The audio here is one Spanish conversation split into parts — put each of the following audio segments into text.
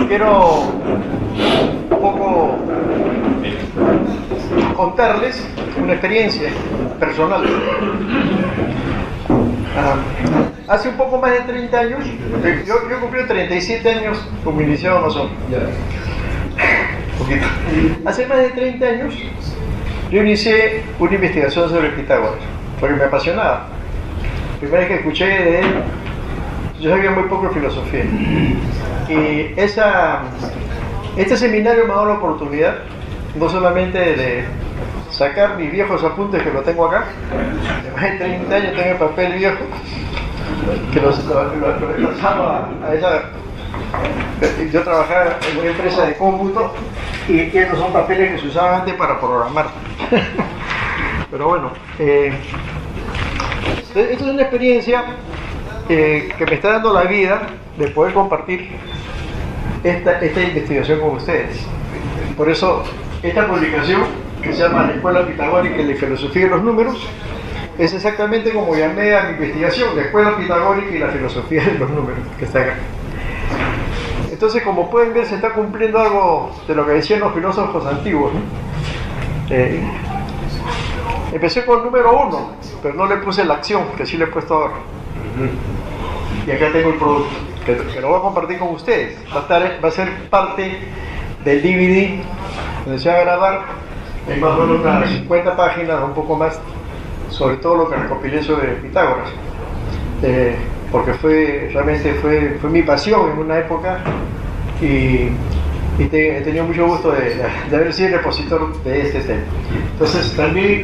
quiero un poco contarles una experiencia personal. Hace un poco más de 30 años, yo cumplí 37 años como iniciado masón. Hace más de 30 años yo inicié una investigación sobre Pitágoras, porque me apasionaba. La primera vez que escuché de él, yo sabía muy poco de filosofía. Y este seminario me ha dado la oportunidad no solamente de sacar mis viejos apuntes, que lo tengo acá, de más de 30 años tengo el papel viejo, que lo he pasado a esa. Yo trabajaba en una empresa de cómputo y estos son papeles que se usaban antes para programar. Pero bueno, esta es una experiencia que me está dando la vida de poder compartir esta investigación con ustedes. Por eso, esta publicación, que se llama La Escuela Pitagórica y la Filosofía de los Números, es exactamente como llamé a mi investigación, La Escuela Pitagórica y la Filosofía de los Números, que está acá. Entonces, como pueden ver, se está cumpliendo algo de lo que decían los filósofos antiguos, ¿no? Empecé con el número 1, pero no le puse la acción, que sí le he puesto ahora. Y acá tengo el producto, que lo voy a compartir con ustedes. Va a ser parte del DVD, donde se va a grabar en más o menos unas 50 páginas, un poco más, sobre todo lo que recopilé sobre Pitágoras. Porque realmente fue mi pasión en una época y he tenido mucho gusto de haber sido el expositor de este tema. Entonces, también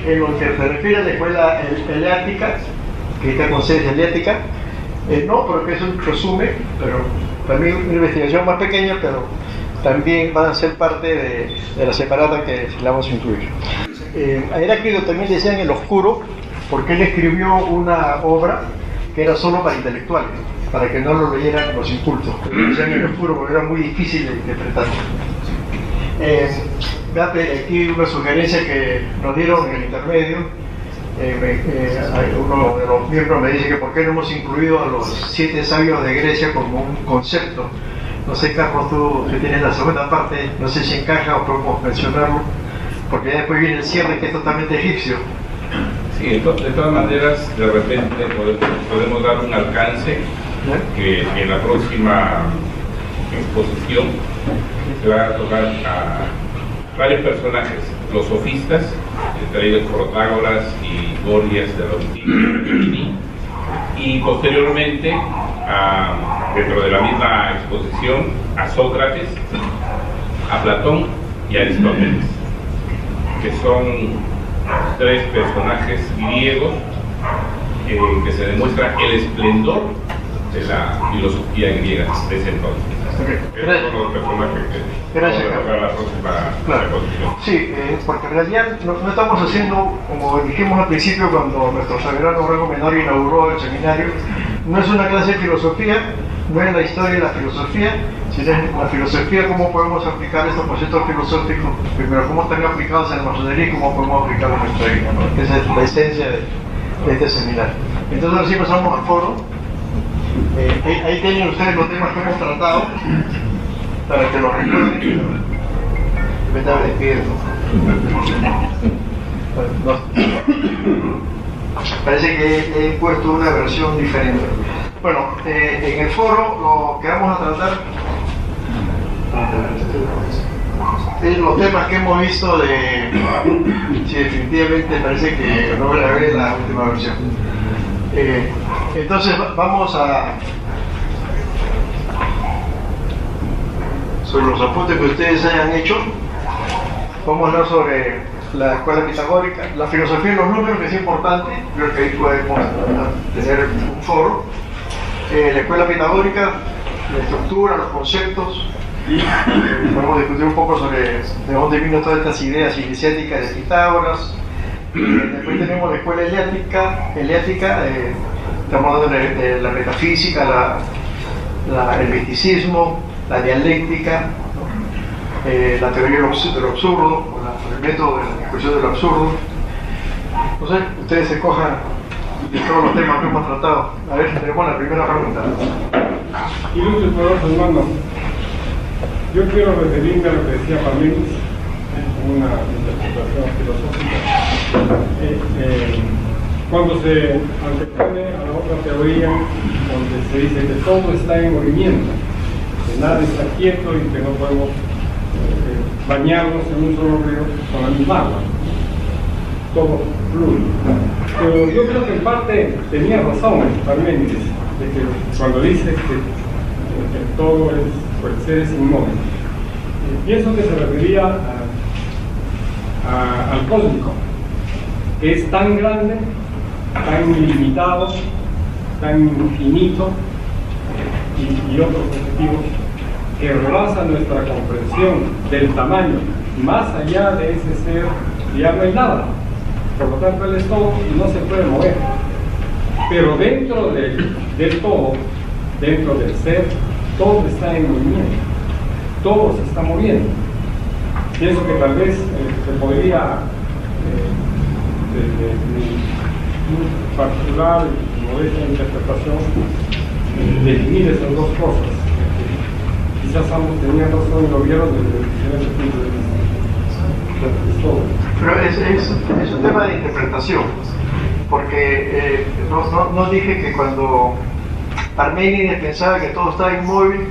en lo que se refiere a la escuela eleática, que está con sede eleática, no, porque es un resumen, pero también una investigación más pequeña, pero también van a ser parte de la separata que la vamos a incluir. A Heráclito también le decían el oscuro, porque él escribió una obra que era solo para intelectuales, para que no lo leyeran los incultos. Le decían el oscuro porque era muy difícil de interpretar. Aquí una sugerencia que nos dieron en el intermedio. Uno de los miembros me dice que por qué no hemos incluido a los 7 sabios de Grecia como un concepto. No sé, Carlos, tú que tienes la segunda parte, no sé si encaja o podemos mencionarlo, porque ya después viene el cierre, que es totalmente egipcio. Sí, de todas maneras, de repente podemos dar un alcance que en la próxima exposición se va a tocar a varios personajes, los sofistas, entre ellos Protágoras y Gorgias de los y posteriormente, dentro de la misma exposición, a Sócrates, a Platón y a Aristóteles, que son 3 personajes griegos que se demuestra el esplendor de la filosofía griega de ese entonces. Esos son los personajes que vamos a tocar la próxima exposición. Sí, porque en realidad no estamos haciendo, como dijimos al principio cuando nuestro soberano Rango Menor inauguró el seminario, no es una clase de filosofía, no es la historia de la filosofía, sino es la filosofía, cómo podemos aplicar estos conceptos filosóficos, primero cómo están aplicados en la masonería y cómo podemos aplicarlos en nuestra vida, ¿no? Esa es la esencia de este seminario. Entonces ahora sí pasamos al foro. Ahí tienen ustedes los temas que hemos tratado para que los recuerden. Me estaba despidiendo. Parece que he puesto una versión diferente. Bueno, en el foro lo que vamos a tratar es los temas que hemos visto de si definitivamente parece que no grabé la última versión. Entonces vamos a sobre los apuntes que ustedes hayan hecho. Vamos a hablar sobre la escuela pitagórica, la filosofía de los números, que es importante. Creo que ahí podemos tener un foro. La escuela pitagórica, la estructura, los conceptos. Podemos discutir un poco sobre de dónde vino todas estas ideas iniciáticas de Pitágoras. Después tenemos la escuela eleática, estamos hablando de la metafísica, el misticismo, la dialéctica, la teoría de lo absurdo, el método de la discusión de lo absurdo. No sé, ustedes escojan de todos los temas que hemos tratado. A ver, tenemos la primera pregunta. Ilustre poderoso hermano, yo quiero referirme a lo que decía Parménides, una interpretación filosófica. Cuando se antepone a la otra teoría, donde se dice que todo está en movimiento, que nada está quieto y que no podemos bañarnos en un solo río con la misma agua, todo fluye. Pero yo creo que en parte tenía razón Parménides, de que cuando dice que todo es, pues, el ser es inmóvil. Pienso que se refería al cósmico, que es tan grande, tan ilimitado, tan infinito y otros objetivos que rebasa nuestra comprensión del tamaño. Más allá de ese ser ya no hay nada, por lo tanto él es todo y no se puede mover. Pero dentro del todo, dentro del ser, todo está en movimiento, todo se está moviendo. Pienso que tal vez se podría desde mi particular y modesta interpretación definir esas dos cosas. Quizás ambos tenían razón y lo vieron desde diferentes puntos de vista. Pero es un tema de interpretación, porque no dije que cuando Parménides pensaba que todo estaba inmóvil,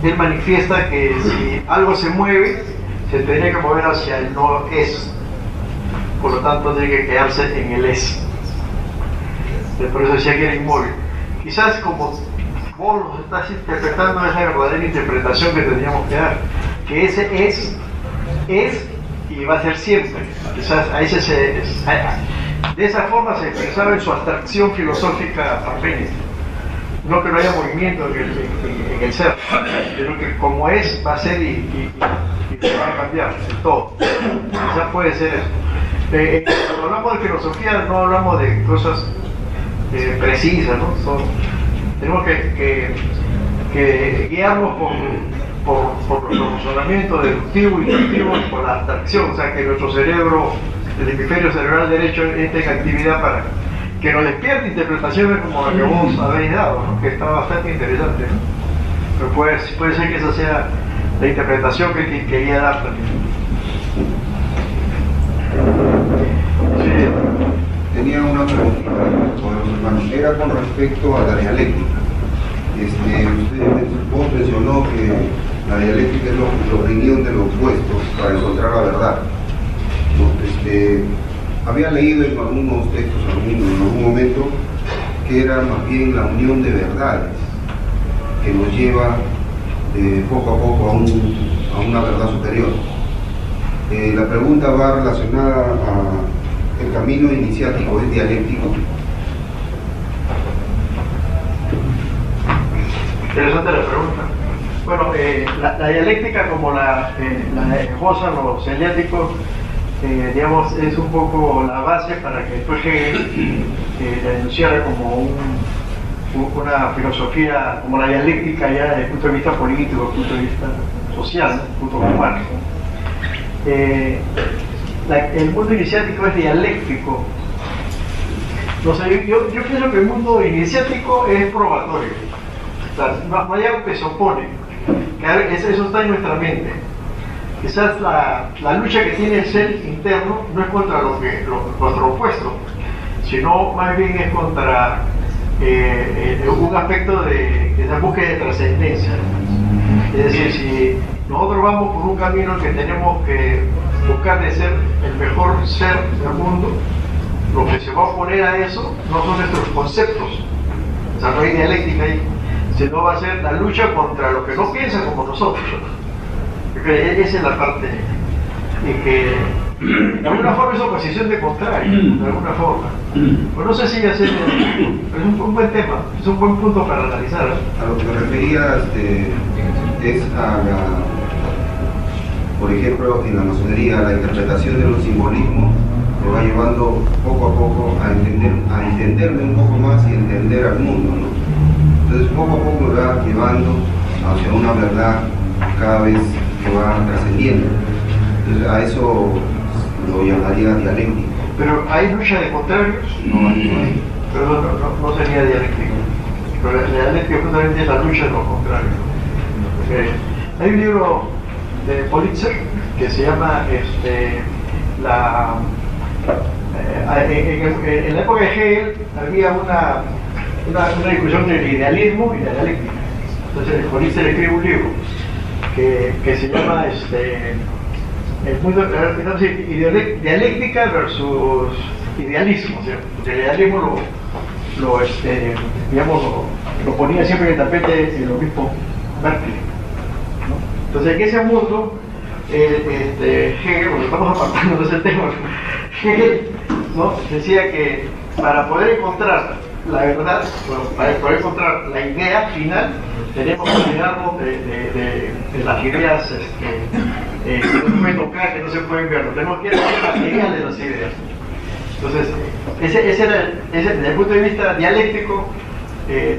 él manifiesta que si algo se mueve, se tiene que mover hacia el no es, por lo tanto tiene que quedarse en el es. Por eso decía que era inmóvil. Quizás como vos lo estás interpretando, es la verdadera interpretación que tendríamos que dar, que ese es y va a ser siempre. Quizás a ese de esa forma se expresaba en su abstracción filosófica Parménides. No que no haya movimiento en el ser, pero que como es, va a ser y se va a cambiar en todo. Quizás puede ser eso. Cuando hablamos de filosofía no hablamos de cosas precisas, ¿no? Tenemos que guiarnos por el razonamiento deductivo, inductivo y por la abstracción, o sea que nuestro cerebro, el hemisferio cerebral derecho, esté en actividad para que nos despierte interpretaciones como la que vos habéis dado, ¿no? Que está bastante interesante, ¿no? Pero puede ser que esa sea la interpretación que quería dar también. Sí. Tenía una pregunta, hermanos. Era con respecto a la dialéctica. Vos mencionó que la dialéctica es la opinión de los opuestos para encontrar la verdad, ¿no? Había leído en algunos textos, en algún momento, que era más bien la unión de verdades que nos lleva poco a poco a una verdad superior. La pregunta va relacionada a el camino iniciático, ¿es dialéctico? Interesante la pregunta. Bueno, la dialéctica, como la esbozan los semióticos, digamos, es un poco la base para que después la enunciara como una filosofía, como la dialéctica ya desde el punto de vista político, desde el punto de vista social, ¿no? Junto con Marx. El mundo iniciático es dialéctico. No sé, yo pienso que el mundo iniciático es probatorio. O sea, no hay algo que se opone, que eso está en nuestra mente. Quizás la lucha que tiene el ser interno no es contra nuestro opuesto, sino más bien es contra un aspecto de esa búsqueda de trascendencia. Es decir, si nosotros vamos por un camino que tenemos que buscar de ser el mejor ser del mundo, lo que se va a oponer a eso no son nuestros conceptos, o sea, no hay dialéctica ahí, sino va a ser la lucha contra lo que no piensa como nosotros. Esa es la parte en que de alguna forma es oposición de contrario, de alguna forma. Pues no sé si ya sé, pero es un buen tema, es un buen punto para analizar. A lo que me refería es a por ejemplo, en la masonería, la interpretación de los simbolismos me va llevando poco a poco a entenderme un poco más y entender al mundo, ¿no? Entonces poco a poco me va llevando hacia una verdad cada vez que va trascendiendo. Entonces a eso lo llamaría dialéctico. Pero ¿hay lucha de contrarios? No hay. pero no sería dialéctica. Pero la dialéctica justamente es la lucha de lo contrario. Hay un libro de Pulitzer que se llama en la época de Hegel había una discusión entre el idealismo y la dialéctica. Entonces Pulitzer escribe un libro que se llama el mundo, dialéctica versus idealismo, ¿cierto? El idealismo lo ponía siempre en el tapete el obispo Berkeley, ¿no? Entonces en ese mundo Hegel, porque estamos apartándonos del tema, Hegel, ¿no?, decía que para poder encontrar la verdad, para poder encontrar la idea final, tenemos que olvidarnos de las ideas que no se pueden tocar, que no se pueden ver, tenemos que ir a la idea de las ideas. Entonces, desde el punto de vista dialéctico,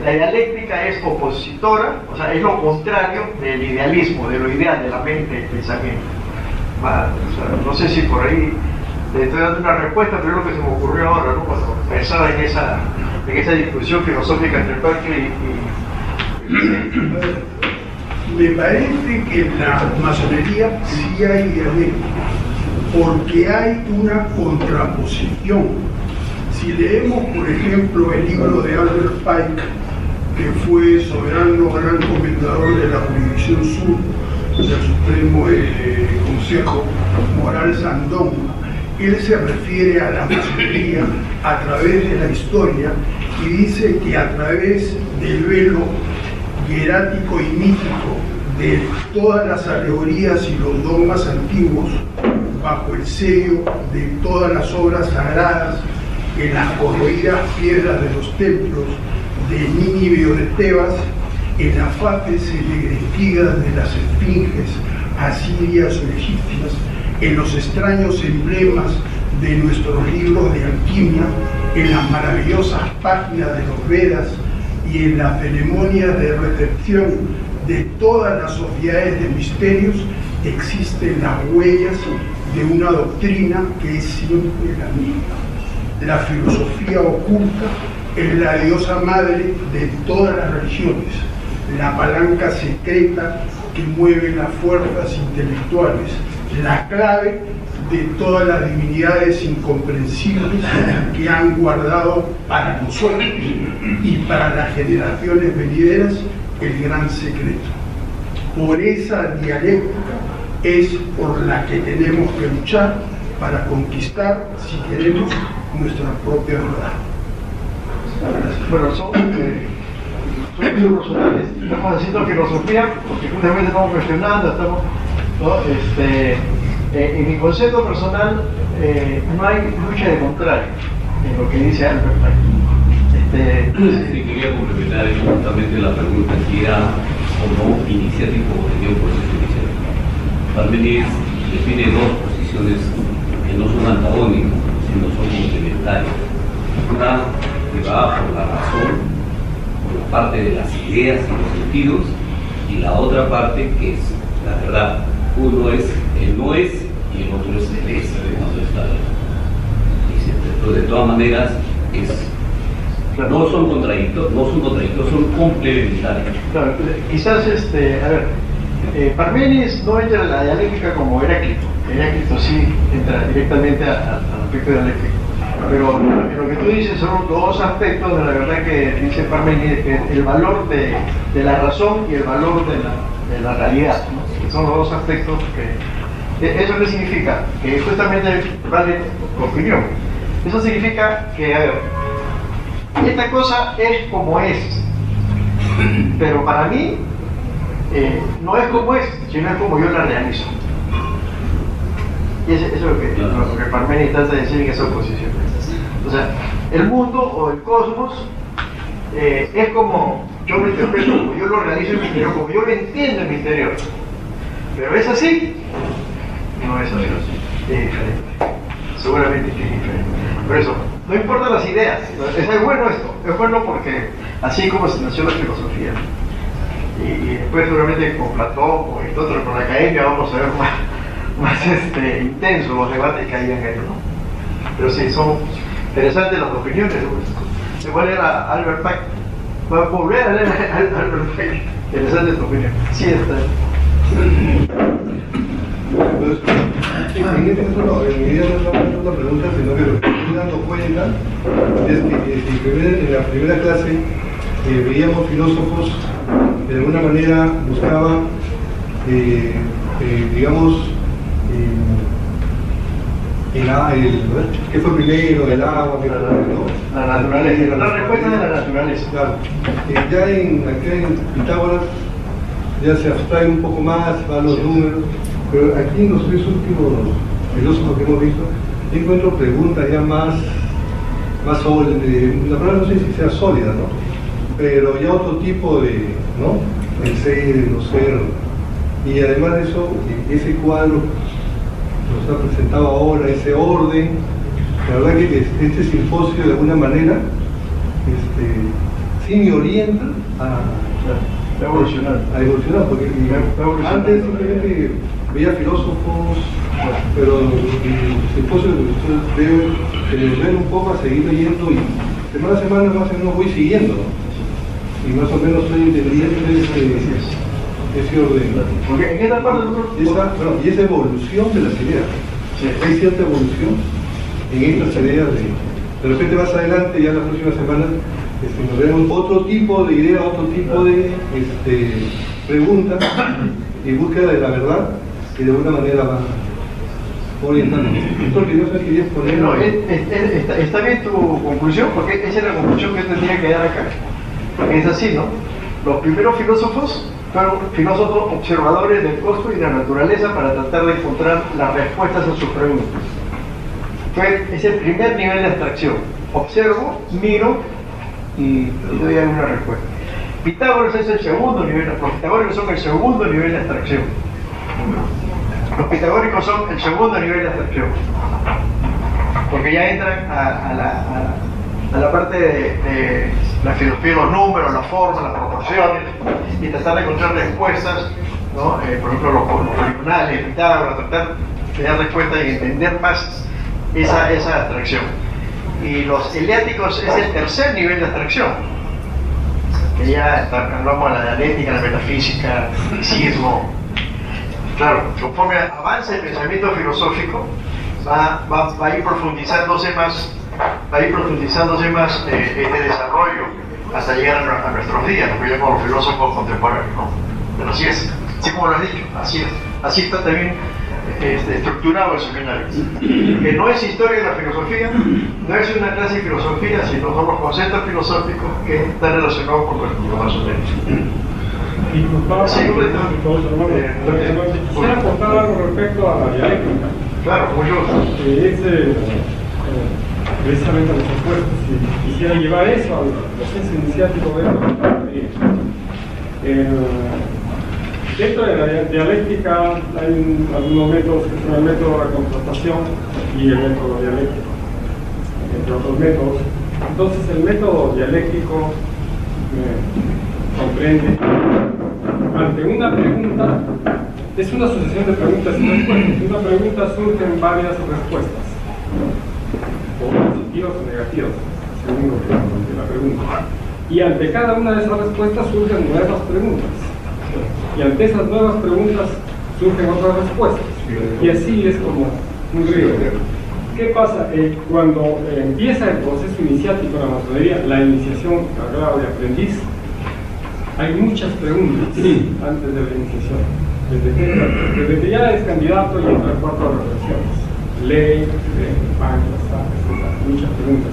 la dialéctica es opositora, o sea, es lo contrario del idealismo, de lo ideal, de la mente, del pensamiento. O sea, no sé si por ahí le estoy dando una respuesta, pero es lo que se me ocurrió ahora, ¿no?, cuando pensaba en esa discusión filosófica entre Berkeley Me parece que en la masonería sí hay dialéctica, porque hay una contraposición. Si leemos, por ejemplo, el libro de Albert Pike, que fue soberano gran comendador de la jurisdicción sur del Supremo Consejo Moral Sandón, él se refiere a la masonería a través de la historia y dice que a través del velo hierático y mítico de todas las alegorías y los dogmas antiguos, bajo el sello de todas las obras sagradas en las corroídas piedras de los templos de Nínive o de Tebas, en las faces enegrecidas de las esfinges asirias o egipcias, en los extraños emblemas de nuestros libros de alquimia, en las maravillosas páginas de los Vedas y en las ceremonias de recepción de todas las sociedades de misterios, existen las huellas de una doctrina que es siempre la misma. La filosofía oculta es la diosa madre de todas las religiones, la palanca secreta que mueve las fuerzas intelectuales, la clave de todas las divinidades incomprensibles que han guardado para nosotros y para las generaciones venideras el gran secreto. Por esa dialéctica es por la que tenemos que luchar para conquistar, si queremos, nuestra propia verdad. Bueno, son personales. Estamos haciendo filosofía porque justamente estamos cuestionando, estamos, ¿no? En mi concepto personal no hay lucha de contrario en lo que dice Albert Pike. Sí, quería complementar justamente la pregunta si era o no iniciático o tenía un proceso iniciático. Parménides define dos posiciones que no son antagónicas, sino son complementarias. Una que va por la razón, por la parte de las ideas y los sentidos, y la otra parte que es la verdad. Uno es el no es y el otro es el es, cuando está. Pero de todas maneras no son contradictorios, son complementarios. Claro, quizás, Parménides no entra en la dialéctica como Heráclito. Heráclito sí entra directamente al aspecto dialéctico. Pero lo que tú dices son dos aspectos de la verdad que dice Parménides, que el valor de la razón y el valor de la realidad, ¿no? Que son los dos aspectos que... ¿Eso qué significa? Que justamente vale opinión. Eso significa que, a ver, esta cosa es como es, pero para mí no es como es, sino es como yo la realizo. Y eso es lo que Parménides trata de decir en esa oposición. O sea, el mundo o el cosmos es como yo lo interpreto, como yo lo realizo en mi interior, como yo lo entiendo en mi interior. Pero es así, no es así, es diferente. Seguramente que es diferente. Por eso, no importan las ideas, es bueno esto, es bueno porque así como se nació la filosofía. Y después seguramente con Platón o con la academia vamos a ver más intensos los debates que hay en ello, ¿no? Pero sí, son interesantes las opiniones. Se puede leer a Albert Pike. Va a volver a leer a Albert Pike. Interesante tu opinión. Sí, está. En este caso no, en mi idea no es una pregunta, sino que lo que estoy dando cuenta es que en la primera clase veíamos filósofos que de alguna manera buscaban, digamos, ¿qué fue primero? El agua, ¿qué fue, no? La naturaleza, la respuesta de la naturaleza. Claro. Ya acá en Pitágoras ya se abstrae un poco más, van los números, pero aquí en los tres últimos filósofos que hemos visto, yo encuentro preguntas ya más sólidas, la palabra no sé si sea sólida, ¿no? Pero ya otro tipo de, ¿no? El ser, el no ser, y además de eso, ese cuadro nos ha presentado ahora, ese orden, la verdad que este simposio de alguna manera sí me orienta a evolucionar, porque antes simplemente veía filósofos, pero el simposio veo que me ven un poco a seguir leyendo y semana a semana más o menos voy siguiendo, ¿no? Y más o menos estoy entendiendo ese orden. Porque en esta parte y esa evolución de las ideas. Sí. Hay cierta evolución en estas ideas de repente más adelante, ya la próxima semana, nos vemos otro tipo de idea, otro tipo de preguntas y búsqueda de la verdad que de alguna manera va orientando. Esto que yo quería poner. No, está bien tu conclusión, porque esa es la conclusión que yo tendría que dar acá. Porque es así, ¿no? Los primeros filósofos fueron filósofos observadores del cosmos y la naturaleza para tratar de encontrar las respuestas a sus preguntas. Es el primer nivel de abstracción. Observo, miro y doy alguna respuesta. Pitágoras es el segundo nivel, los pitagóricos son el segundo nivel de abstracción. Los pitagóricos son el segundo nivel de abstracción. Porque ya entran a la parte de la filosofía, los números, las formas, las proporciones, y tratar de encontrar respuestas, ¿no? Por ejemplo, los poligonales, Pitágoras, tratar de dar respuestas y entender más esa abstracción. Y los eleáticos es el tercer nivel de abstracción, que ya hablamos de la dialéctica, la metafísica, el sismo. Claro, conforme avanza el pensamiento filosófico, va a ir profundizándose más este desarrollo hasta llegar a nuestros días, lo que llamamos los filósofos contemporáneos, ¿no? Pero así es, así como lo has dicho, así está también estructurado el seminario. Que no es historia de la filosofía, no es una clase de filosofía, sino son los conceptos filosóficos que están relacionados con nuestro masonería. Quisiera aportar algo respecto a la dialéctica. Claro, muy justo. Precisamente a los opuestos, si quisiera llevar eso al proceso iniciático de dentro de la dialéctica hay algunos métodos que son el método de la contrastación y el método dialéctico, entre otros métodos. Entonces el método dialéctico comprende ante una pregunta, es una sucesión de preguntas y respuestas. De una pregunta surgen varias respuestas, o positivas o negativas, según lo que la pregunta. Y ante cada una de esas respuestas surgen nuevas preguntas. Y ante esas nuevas preguntas surgen otras respuestas. Y así es como un río. ¿Qué pasa? Cuando empieza el proceso iniciático en la masonería, la iniciación al grado de aprendiz, hay muchas preguntas antes de la iniciación. Desde que ya es candidato y entra al cuarto de reflexiones. Ley, muchas preguntas.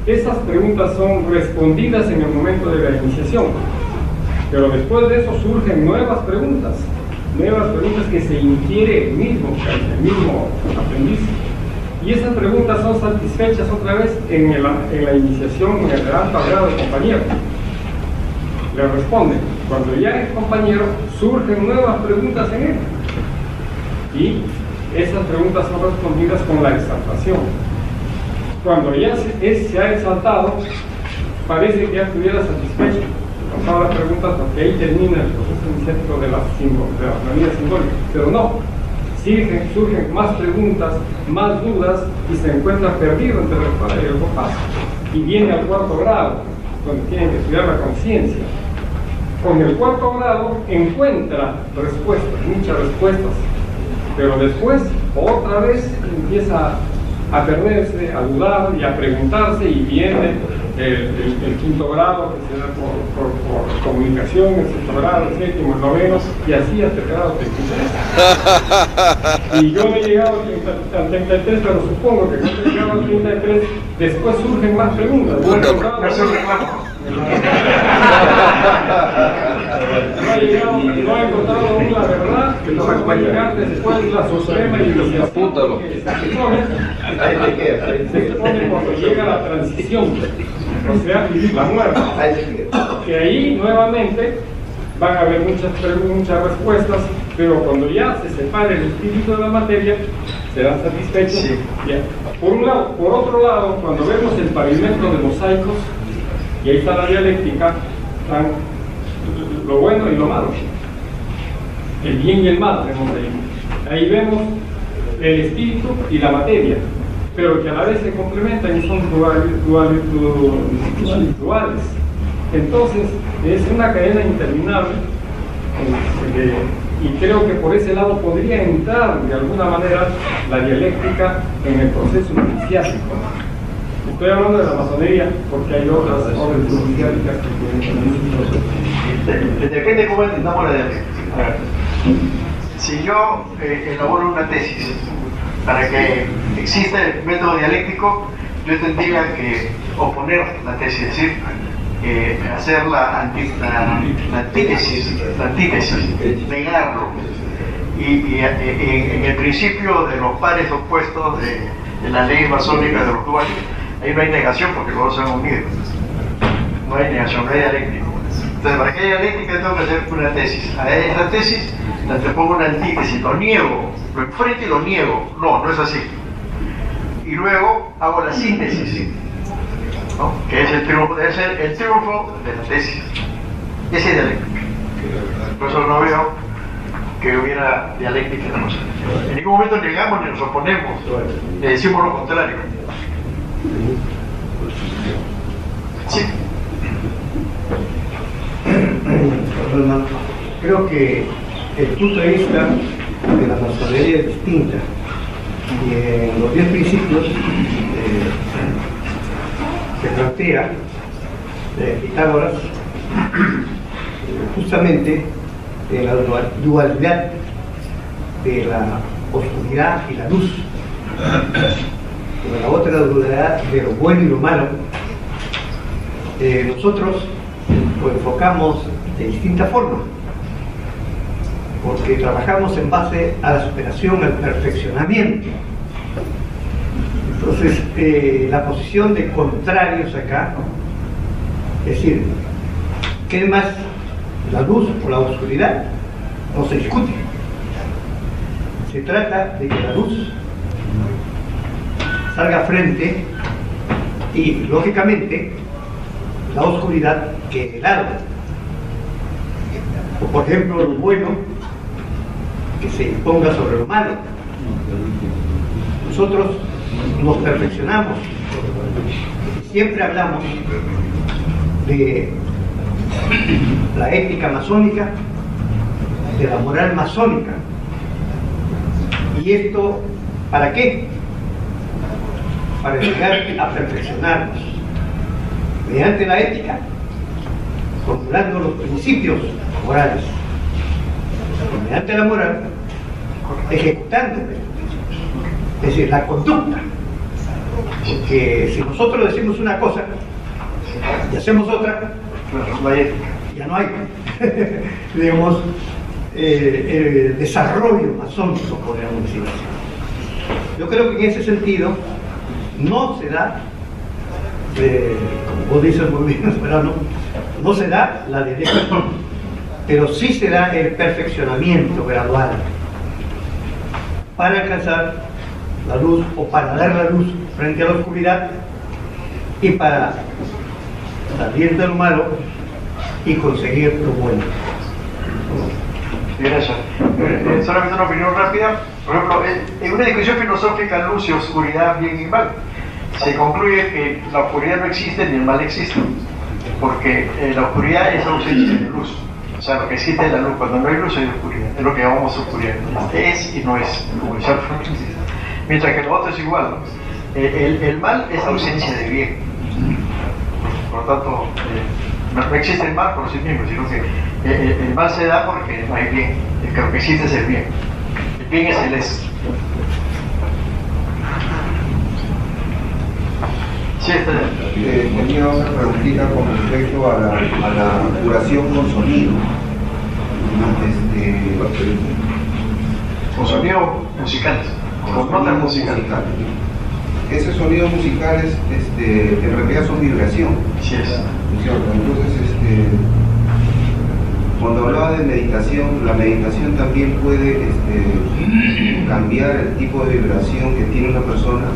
Esas preguntas son respondidas en el momento de la iniciación, pero después de eso surgen nuevas preguntas que se inquiere el mismo aprendiz, y esas preguntas son satisfechas otra vez en la iniciación, en el alto grado de compañero. Le responden. Cuando ya es compañero, surgen nuevas preguntas en él, y esas preguntas son respondidas con la exaltación. Cuando ya se ha exaltado, parece que ya estuviera satisfecho. Pasaba las preguntas porque ahí termina el proceso iniciático de la manía simbólica. Pero no, surgen más preguntas, más dudas, y se encuentra perdido entre el padre y el compás. y viene al cuarto grado, donde tienen que estudiar la conciencia. Con el cuarto grado encuentra respuestas, muchas respuestas, pero después otra vez empieza a perderse, a dudar y a preguntarse, y viene el quinto grado, que se da por comunicación, el sexto grado, el séptimo, el noveno, y así hasta el grado 33. Y yo no he llegado al 33, pero supongo que cuando he llegado al 33, después surgen más preguntas. No he encontrado aún la verdad, que no va a llegar después la suprema iluminación. Apúntalo. Se expone cuando llega la transición, o sea, la muerte. Que ahí nuevamente van a haber muchas respuestas, pero cuando ya se separe el espíritu de la materia, serán satisfechos. Sí. Ya. Por un lado. Por otro lado, cuando vemos el pavimento de mosaicos, y ahí está la dialéctica, están lo bueno y lo malo, el bien y el mal vemos ahí. Ahí vemos el espíritu y la materia, pero que a la vez se complementan y son duales. Entonces es una cadena interminable, y creo que por ese lado podría entrar de alguna manera la dialéctica en el proceso iniciático. Estoy hablando de la masonería porque hay otras órdenes iniciáticas que pueden tener. Depende cómo entendamos la dialéctica. Si yo elaboro una tesis para que exista el método dialéctico, yo tendría que oponer la tesis, es decir, hacer la antítesis, negarlo. Y en el principio de los pares opuestos de la ley masónica de los duales, ahí no hay negación porque los dos se han unido. No hay negación, no hay dialéctica. Entonces, para que haya dialéctica tengo que hacer una tesis. A esa tesis la te pongo una antítesis, lo niego, lo enfrento y lo niego. No, no es así. Y luego hago la síntesis, ¿no? Que es el triunfo, debe ser el triunfo de la tesis. Esa es dialéctica. Por eso no veo que hubiera dialéctica en la cosa. En ningún momento negamos ni nos oponemos, le decimos lo contrario. Sí. Creo que el punto de vista de la masonería es distinta. Y en los 10 principios se plantea de Pitágoras justamente la dualidad de la oscuridad y la luz, la otra dualidad de lo bueno y lo malo. Nosotros lo enfocamos de distinta forma, porque trabajamos en base a la superación, al perfeccionamiento. Entonces, la posición de contrarios acá, es decir, ¿qué es más, la luz o la oscuridad? No se discute. Se trata de que la luz salga frente y, lógicamente, la oscuridad quede de lado. O, por ejemplo, lo bueno que se imponga sobre lo malo. Nosotros nos perfeccionamos. Siempre hablamos de la ética masónica, de la moral masónica. ¿Y esto para qué? Para llegar a perfeccionarnos mediante la ética, formulando los principios morales, y mediante la moral, ejecutando, es decir, la conducta. Porque si nosotros decimos una cosa y hacemos otra, ya no hay digamos el desarrollo masónico, podríamos decir así. Yo creo que en ese sentido no se da, como vos dices muy bien, no se da la dialéctica, pero sí se da el perfeccionamiento gradual para alcanzar la luz, o para dar la luz frente a la oscuridad, y para salir de lo malo y conseguir lo bueno. Gracias. Solamente una opinión rápida. Por ejemplo, en una discusión filosófica, luz y oscuridad, bien y mal, se concluye que la oscuridad no existe ni el mal existe, porque la oscuridad es ausencia de luz. O sea, lo que existe es la luz. Cuando no hay luz hay oscuridad. Es lo que llamamos oscuridad. Es y no es, como decía Freud. Mientras que lo otro es igual, ¿no? El mal es ausencia de bien. Por lo tanto, no existe el mal por sí mismo, sino que el mal se da porque no hay bien. Lo que existe es el bien. El bien es el es. Sí, tenía una preguntita con respecto a la curación con sonido. Con sonidos musicales, con notas musicales. Ese sonido musical en realidad son vibración. Sí, es. ¿Cierto? Entonces, cuando hablaba de meditación, la meditación también puede cambiar el tipo de vibración que tiene una persona.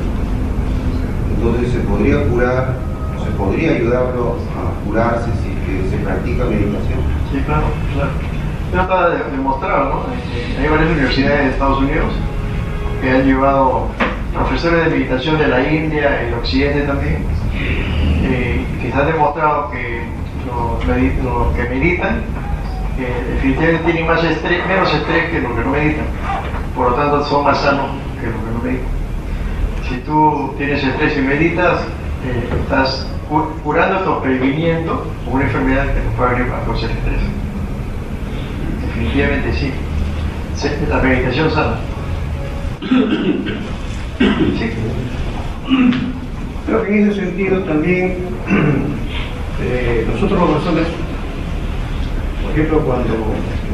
Entonces se podría curar, se podría ayudarlo a curarse si que se practica meditación. Sí, claro, claro. Ya está demostrado, ¿no? Hay varias universidades de Estados Unidos que han llevado profesores de meditación de la India y del Occidente también, que se ha demostrado que los que meditan definitivamente tienen menos estrés que los que no meditan. Por lo tanto, son más sanos que los que no meditan. Si tú tienes estrés y meditas, estás curándote o previniendo una enfermedad que te puede venir a causar estrés. Definitivamente sí. La meditación sana. Sí. Creo que en ese sentido también nosotros los masones, por ejemplo, cuando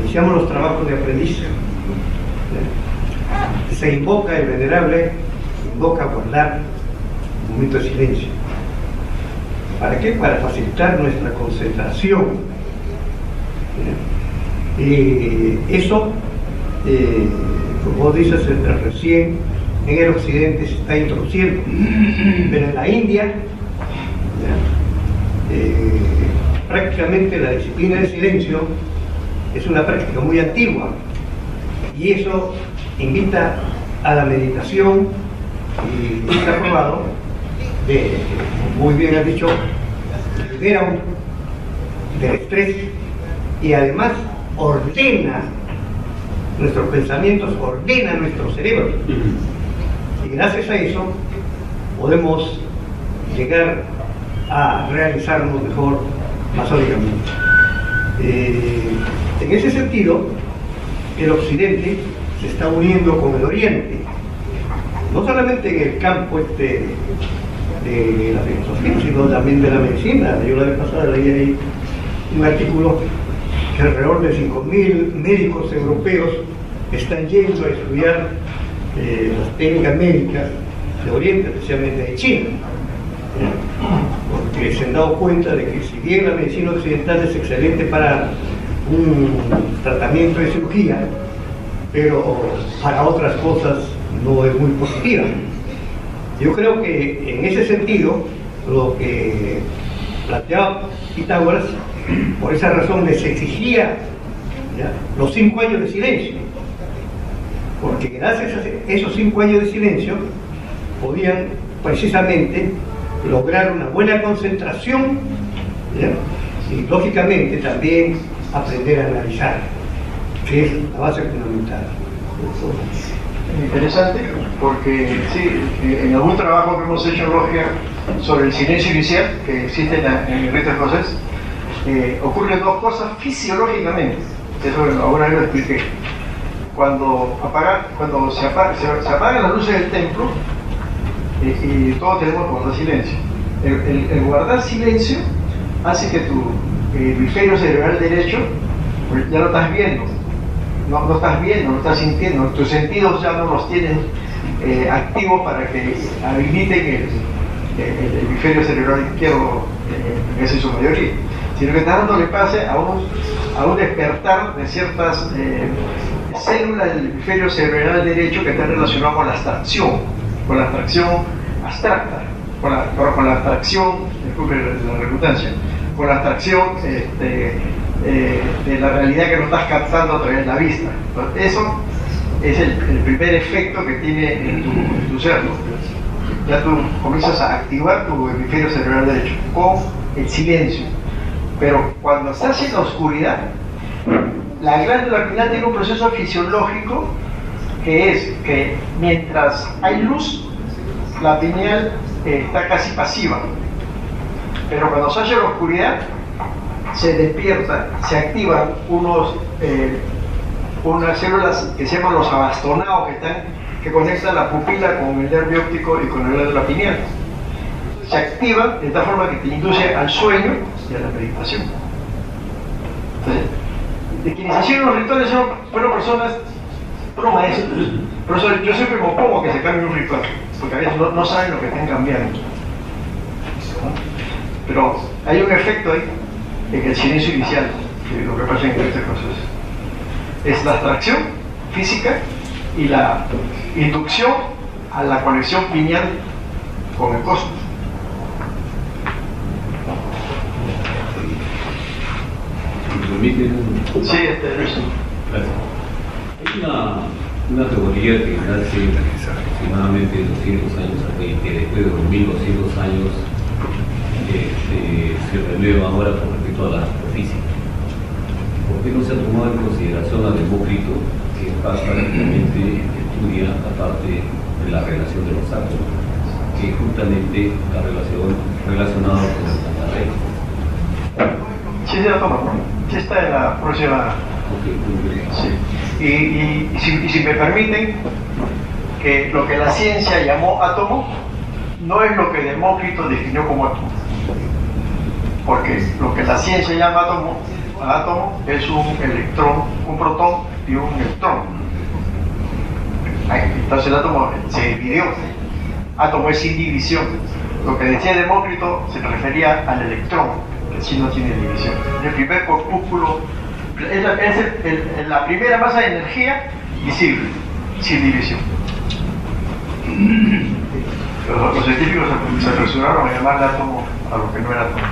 iniciamos los trabajos de aprendiz, se invoca el venerable, invoca guardar un momento de silencio. ¿Para qué? Para facilitar nuestra concentración. Eso, como vos dices, recién en el occidente se está introduciendo, pero en la India prácticamente la disciplina del silencio es una práctica muy antigua y eso invita a la meditación y está probado muy bien has dicho, libera del estrés y además ordena nuestros pensamientos, ordena nuestro cerebro. Y gracias a eso podemos llegar a realizarnos mejor masónicamente. En ese sentido, el occidente se está uniendo con el oriente, no solamente en el campo de la filosofía, sino también de la medicina. Yo la vez pasada leí ahí un artículo que alrededor de 5.000 médicos europeos están yendo a estudiar las técnicas médicas de Oriente, especialmente de China, porque se han dado cuenta de que si bien la medicina occidental es excelente para un tratamiento de cirugía, pero para otras cosas no es muy positiva. Yo creo que en ese sentido, lo que planteaba Pitágoras, por esa razón les exigía los 5 años de silencio, porque gracias a esos 5 años de silencio podían precisamente lograr una buena concentración y lógicamente también aprender a analizar, que es la base fundamental. Interesante, porque sí, en algún trabajo que hemos hecho en Logia sobre el silencio inicial que existe en el rito escocés, ocurren 2 cosas fisiológicamente. Eso alguna vez lo expliqué. Cuando se apagan las luces del templo y todos tenemos que guardar silencio. El guardar silencio hace que tu hemisferio cerebral derecho pues, ya lo estás viendo. No estás viendo, no estás sintiendo, tus sentidos ya no los tienes activos para que habiliten el hemisferio cerebral izquierdo, en esa es su mayoría, sino que estás dándole pase a un despertar de ciertas células del hemisferio cerebral derecho que están relacionadas con la abstracción abstracta, con la abstracción, disculpe la redundancia, con la abstracción de la realidad que no estás captando a través de la vista. Entonces, eso es el primer efecto que tiene en tu ser, ¿no? ya tú comienzas a activar tu hemisferio cerebral derecho con el silencio. Pero cuando estás en la oscuridad, la glándula pineal tiene un proceso fisiológico que es que mientras hay luz, la pineal está casi pasiva. Pero cuando se hace la oscuridad, se despierta, se activan unas células que se llaman los abastonados que conectan la pupila con el nervio óptico y con el glándula pineal. Se activan de tal forma que te induce al sueño y a la meditación. Entonces, de quienes hicieron los rituales fueron personas, fueron maestros. Por eso yo siempre me opongo a que se cambie un ritual, porque a veces no saben lo que están cambiando. Pero hay un efecto ahí, en el silencio inicial, que lo que pasa en este proceso es la atracción física y la inducción a la conexión pineal con el cosmos. Sí, Gracias. Hay una teoría que nace aproximadamente 200 años aquí, que después de 2200 años se renueva ahora con respecto a la astrofísica. ¿Por qué no se ha tomado en consideración a Demócrito, que prácticamente estudia la parte de la relación de los átomos, que es justamente la relación relacionada con el planeta? Sí, se la toma, sí está en la próxima. Sí. Y si me permiten, que lo que la ciencia llamó átomo no es lo que Demócrito definió como átomo, porque lo que la ciencia llama átomo es un electrón, un protón y un electrón. Entonces el átomo se dividió. Átomo es sin división. Lo que decía Demócrito se refería al electrón, que sí no tiene división. El primer corpúsculo es la primera masa de energía visible, sin división. Los científicos se apresuraron a llamar átomo a lo que no era átomo.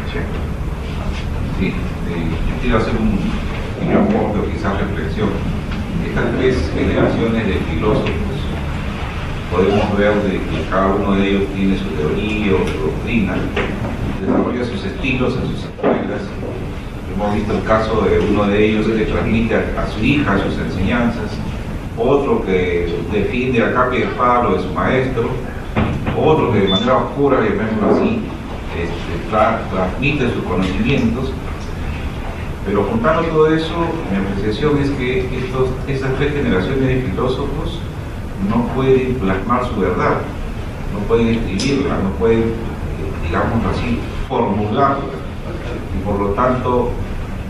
Sí, yo quiero hacer un aporte o quizás reflexión. Estas tres generaciones de filósofos, podemos ver de que cada uno de ellos tiene su teoría o su doctrina, desarrolla sus estilos en sus escuelas. Hemos visto el caso de uno de ellos que transmite a su hija sus enseñanzas, otro que defiende a capa y espada lo de su maestro, otro que de manera oscura, llamémoslo así, transmite sus conocimientos. Pero juntando todo eso, mi apreciación es que estas tres generaciones de filósofos no pueden plasmar su verdad, no pueden escribirla, no pueden, digámoslo así, formularla. Y por lo tanto,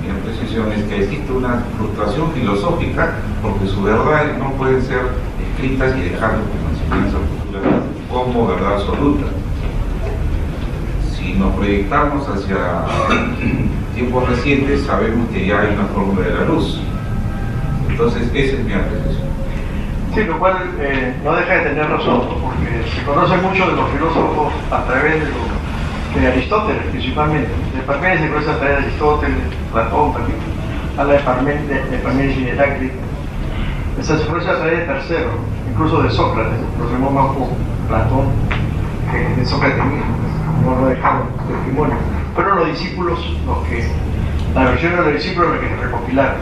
mi apreciación es que existe una frustración filosófica porque sus verdades no pueden ser escritas y dejadas como enseñanza futura como verdad absoluta. Si nos proyectamos hacia tiempos recientes, sabemos que ya hay una fórmula de la luz. Entonces, esa es mi apreciación. Sí, lo cual no deja de tener razón, porque se conoce mucho de los filósofos a través de Aristóteles, principalmente. De Parménides se conoce a través de Aristóteles, Platón también, habla de Parménides y de Heráclito. Se conoce a través de terceros, incluso de Sócrates, lo tenemos más como Platón que de Sócrates mismo, no dejaron testimonio. Fueron los discípulos la versión de los discípulos que se recopilaron.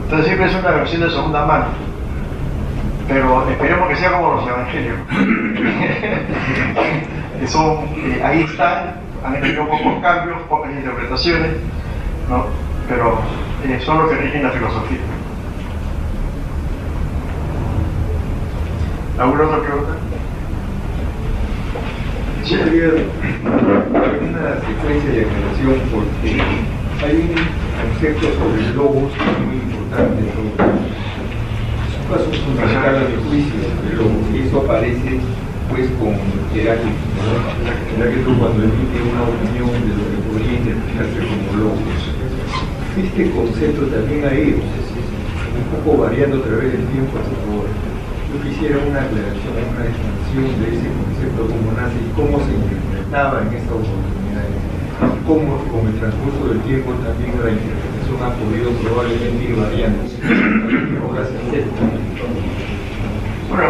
Entonces siempre es una versión de segunda mano, pero esperemos que sea como los evangelios. Ahí están, han tenido pocos cambios, pocas interpretaciones, ¿no? Pero son los que rigen la filosofía. ¿Alguna otra pregunta? Sí, había una secuencia de aclaración porque hay un concepto sobre el logos muy importante. Es un caso fundamental a mi juicio sobre el logos, y eso aparece pues con Heráclito. Heráclito cuando emite una opinión de lo que podría interpretarse como logos. Este concepto también hay un poco variando a través del tiempo, por favor. Yo quisiera una aclaración, una expansión de ese concepto, cómo nace y cómo se interpretaba en esta oportunidad. Cómo con el transcurso del tiempo también la interpretación ha podido probablemente ir variando. Ahora se acepta. Bueno,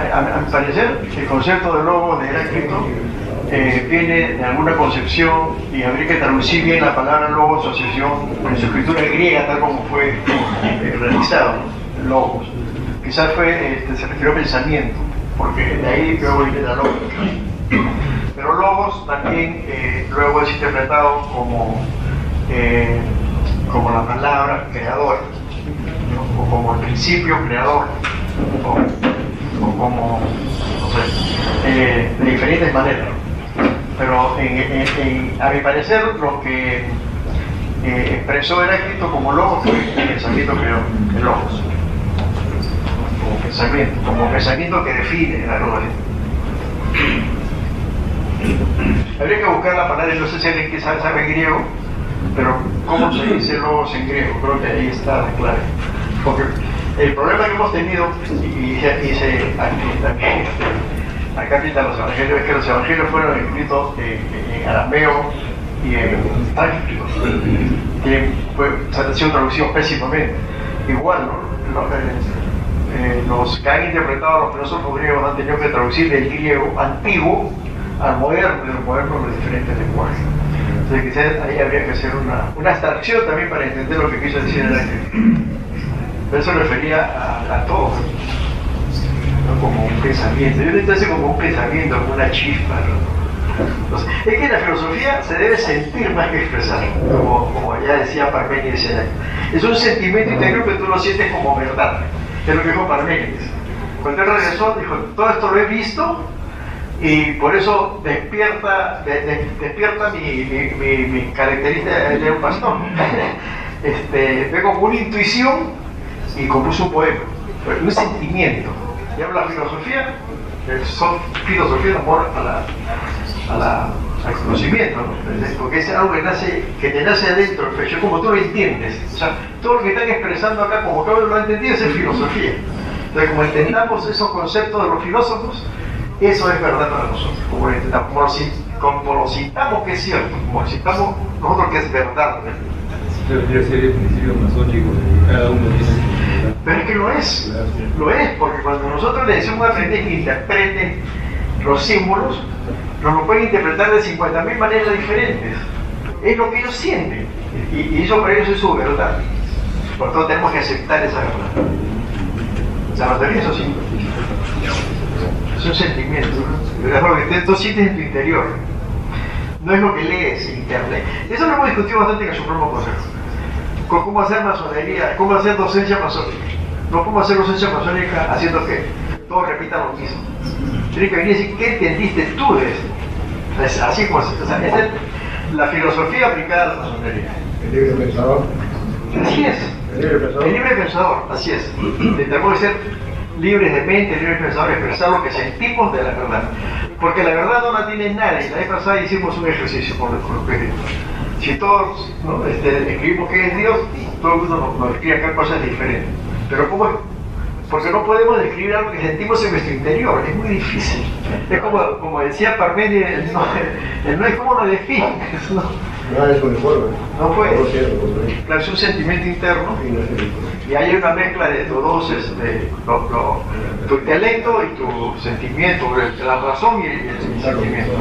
a mi parecer, el concepto de logos de Heráclito viene de alguna concepción, y habría que traducir bien la palabra logos, asociación, en su escritura griega, tal como fue realizado, ¿no? Logos. Quizás se refirió a pensamiento, porque de ahí luego viene la lógica. Pero logos también luego es interpretado como la palabra creadora, ¿no? O como el principio creador, o como, no sé, de diferentes maneras. Pero a mi parecer lo que expresó Heráclito como logos fue el pensamiento creador, el logos, como pensamiento que define la gloria. Habría que buscar la palabra, no sé si alguien que sabe griego, pero ¿cómo se dice logos en griego? Creo que ahí está la clave. Porque el problema que hemos tenido, y también acá pintan los evangelios, es que los evangelios fueron escritos en arameo y en sánscrito, que ha sido traducido pésimamente. Igual, ¿no? Los que han interpretado los filósofos griegos han tenido que traducir del griego antiguo al moderno, del moderno los diferentes lenguajes. Entonces quizás ahí habría que hacer una abstracción también para entender lo que quiso decir Heráclito. Pero eso refería a todo, ¿no? Como un pensamiento. Yo lo hace como un pensamiento, como una chispa, ¿no? Entonces, es que la filosofía se debe sentir más que expresar, como ya decía Parménides. Es un sentimiento interior que tú lo sientes como verdad, que es lo que dijo Parménides. Cuando él regresó, dijo, todo esto lo he visto y por eso despierta mi característica de un pastor. Vengo con una intuición y compuso un poema, un sentimiento. Y habla la filosofía, son filosofía de amor al conocimiento, ¿no? Porque es algo que te nace adentro, el pecho, como tú lo entiendes. O sea, todo lo que están expresando acá, como cada uno lo ha entendido, es filosofía. Entonces, como entendamos esos conceptos de los filósofos, eso es verdad para nosotros. Como lo sintamos que es cierto, como lo sintamos nosotros que es verdad. Debería ser el principio masónico de cada uno tiene. Pero es que lo es, porque cuando nosotros le decimos a un aprendiz que interprete los símbolos, nos lo pueden interpretar de 50.000 maneras diferentes. Es lo que ellos sienten, y eso para ellos es su verdad. Por lo tanto tenemos que aceptar esa verdad. La batería es así. Es un sentimiento, ¿no? Es lo que tú sientes en tu interior. No es lo que lees en internet. Eso lo hemos discutido bastante en el Supremo Consejo. Con cómo hacer masonería, cómo hacer docencia masónica. No cómo hacer docencia masónica haciendo que todos repitan lo mismo. Tienes que venir y decir, ¿qué entendiste tú de esto? Es así como, o sea, es la filosofía aplicada a la masonería. El libre pensador. Así es. El libre pensador, así es. Tenemos que ser libres de mente, libres pensadores, expresar lo que sentimos de la verdad. Porque la verdad no la tiene nadie. La vez pasada hicimos un ejercicio con lo que es Dios. Si todos, ¿no? Escribimos que es Dios, y todo el mundo nos escribe acá cosas diferentes. Pero ¿cómo es? Porque no podemos describir algo que sentimos en nuestro interior, es muy difícil. Es como decía Parménides, no es como lo defines, ¿no? No es uniforme. No puede. Claro, es un sentimiento interno y hay una mezcla de tus dos, tu intelecto y tu sentimiento, la razón y el sentimiento.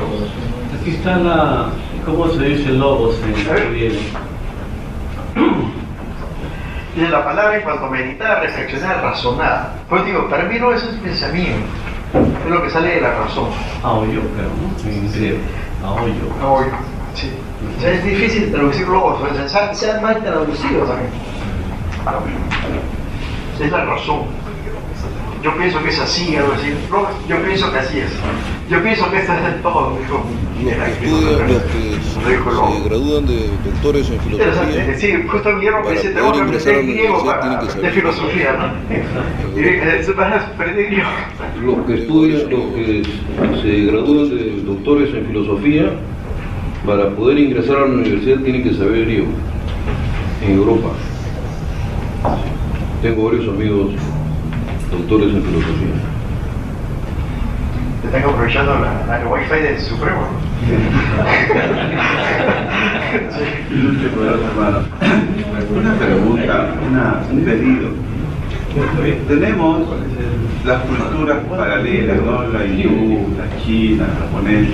Aquí está ¿cómo se dice logos en griego? Y la palabra en cuanto a meditar, reflexionar, razonar. Pues digo, para mí no es un pensamiento, es lo que sale de la razón. Aoyo, pero ¿no? En griego. Aoyo. Sí. O sea, es difícil traducir logos, o sea, sean mal traducidos también. Es la razón. Yo pienso que es así, algo así. No, yo pienso que así es. Yo pienso que esto es del todo, dijo. Estudian los que se gradúan de doctores en filosofía. Sí, justo Guillermo que dice, tenemos que aprender griego para aprender filosofía, ¿no? Van a aprender griego. Los que estudian, los que se gradúan de doctores en filosofía, para poder ingresar a la universidad tienen que saber griego en Europa. Tengo varios amigos doctores en filosofía. Te están aprovechando la wifi del Supremo, ¿no? Una pregunta, un pedido. Tenemos las culturas paralelas, ¿no? La hindú, la china, la japonesa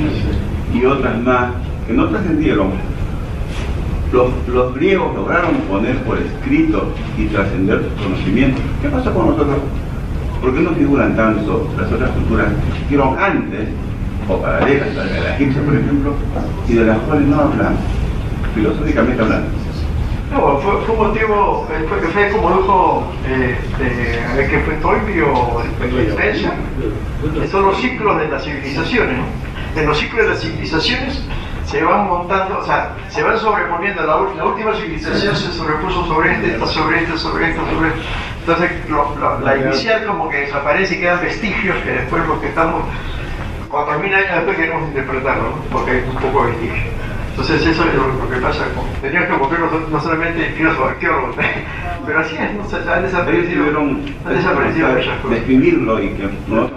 y otras más que no trascendieron. Los griegos lograron poner por escrito y trascender sus conocimientos. ¿Qué pasó con nosotros? ¿Por qué no figuran tanto las otras culturas que existieron antes o paralelas a la egipcia, por ejemplo, y de las cuales no hablamos, filosóficamente hablando? No, fue un motivo, fue como dijo, a ver qué fue Toynbee o Spencer, son los ciclos de las civilizaciones, ¿no? En los ciclos de las civilizaciones se van montando, o sea, se van sobreponiendo, la última civilización se sobrepuso sobre esta, sobre esta, sobre esta, sobre esta. Entonces la inicial como que desaparece y quedan vestigios que después los que estamos 4.000 años después queremos interpretarlo, ¿no? Porque hay un poco de vestigio. Entonces eso es lo que pasa, teníamos que volverlo no solamente filósofos, arqueólogos, pero así es, ¿no? Han desaparecido muchas cosas. Describirlo y que no.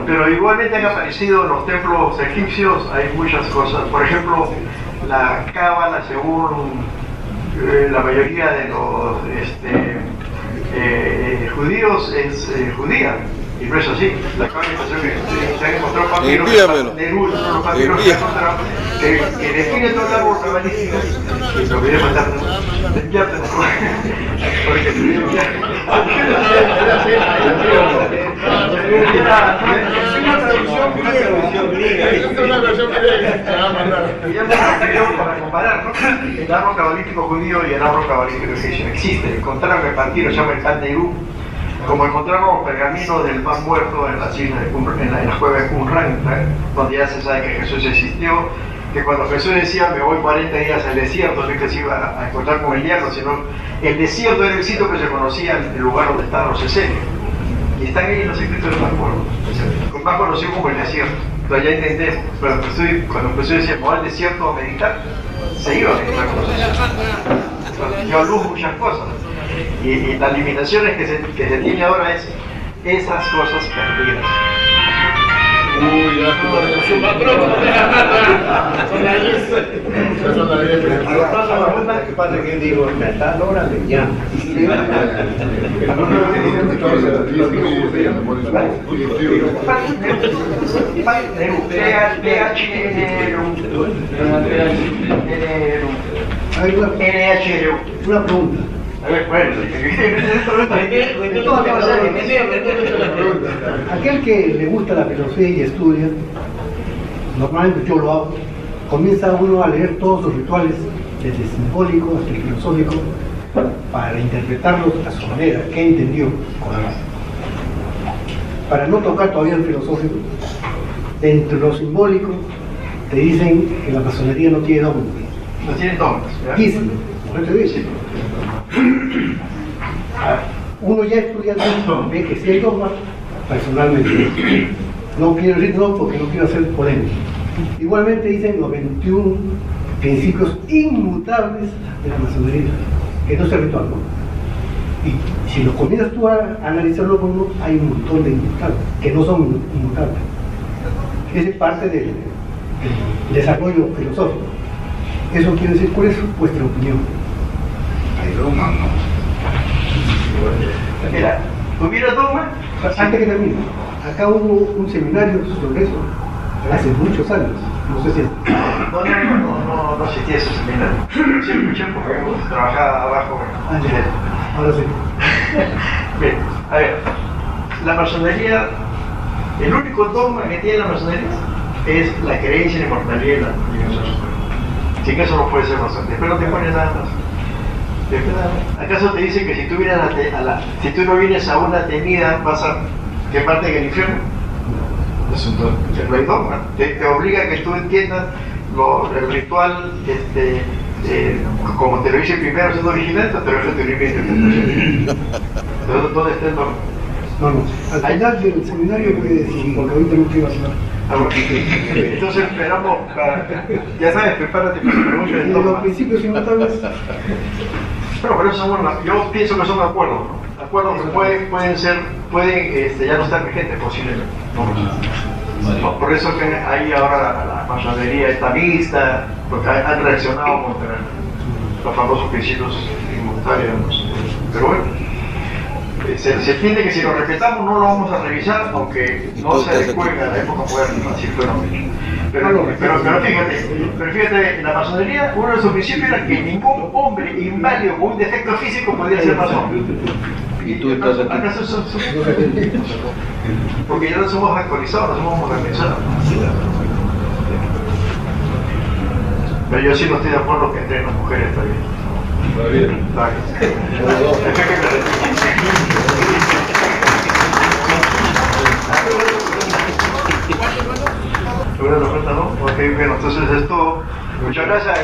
Pero igualmente han aparecido en los templos egipcios, hay muchas cosas. Por ejemplo, la cábala, según la mayoría de los judíos, es judía. Y no es así. La cábala que se han encontrado papiros que define todo el árbol cabalístico. Y lo voy a matar, ¿no? Despierte, porque para comparar, ¿no? El árbol cabalístico judío y el árbol cabalístico egipcio existe. Encontraron el Pantiro, se llama el Panteirú, como encontraron los pergaminos del pan muerto en la China, en la cueva de Qumran, donde ya se sabe que Jesús existió, que cuando Jesús decía me voy 40 días al desierto, no es que se iba a encontrar con el hierro, sino el desierto era el sitio que se conocía, el lugar donde estaban los esenios. Y están ahí en los escritos del Mar Muerto, más conocido como el desierto. Entonces ya intenté, cuando Jesús decía, me voy al desierto a meditar, se iba a meditar con los esenios. Dio a luz muchas cosas. Y las limitaciones que se tiene ahora es esas cosas perdidas. Uy, ya Lo que pasa es que digo, me está la hora de ya. Una pregunta. Aquel que le gusta la filosofía y estudia, normalmente yo lo hago, comienza uno a leer todos los rituales, desde el simbólico hasta el filosófico, para interpretarlos a su manera, qué entendió con él. Para no tocar todavía el filosófico, entre lo simbólico te dicen que la masonería no tiene dogmas. No tiene dogmas. Dicen, no te dicen. Uno ya estudiando ve que si hay dogmas, personalmente no quiero decir no porque no quiero hacer polémica. Igualmente dicen los 21 principios inmutables de la masonería, que no es el ritual, ¿no? Y si lo comienzas tú a analizarlo con uno, hay un montón de inmutables, que no son inmutables. Esa es parte del desarrollo filosófico. Eso quiere decir, ¿cuál es vuestra opinión? Hay dogma, ¿no? Mira, ¿hubiera dogma? Antes que termine, acá hubo un seminario sobre eso hace muchos años, no sé si no existía ese seminario. Sí, escuché porque trabajaba abajo. Ahora sí. Bien, a ver, la masonería, el único dogma que tiene la masonería es la creencia en la inmortalidad y la dimensión superior. Sin eso no puede ser masonería, después no te pones nada más. ¿Acaso te dice que si tú vienes si tú no vienes a una tenida vas a quemarte en el infierno? No hay dogma. Te obliga a que tú entiendas el ritual, como te lo dice primero siendo original, te lo dice tu libre interpretación. ¿Dónde está el dogma? No, al final del seminario puede decir, porque ahorita no quiero hablar. Entonces esperamos ya sabes, prepárate para la pregunta del dogma. Los principios inmutables. Pero eso yo pienso que son acuerdos, ¿no? Acuerdos que pueden ya no estar vigentes posiblemente. No, por eso que hay ahora la masonería está vista, porque han reaccionado contra los famosos principios inmutables. Pero bueno, se entiende que si lo respetamos no lo vamos a revisar, aunque no se adecue a la época moderna, así fue lo mismo. Pero fíjate, en la masonería uno de sus principios era que ningún hombre inválido con un defecto físico podía ser masón. Y tú estás aquí. ¿Acaso son porque ya no somos alcoholizados, no somos modernizados. Pero yo sí no estoy de acuerdo que entren las mujeres todavía. ¿Seguro la oferta no? Ok, bueno, entonces es todo. Muchas gracias.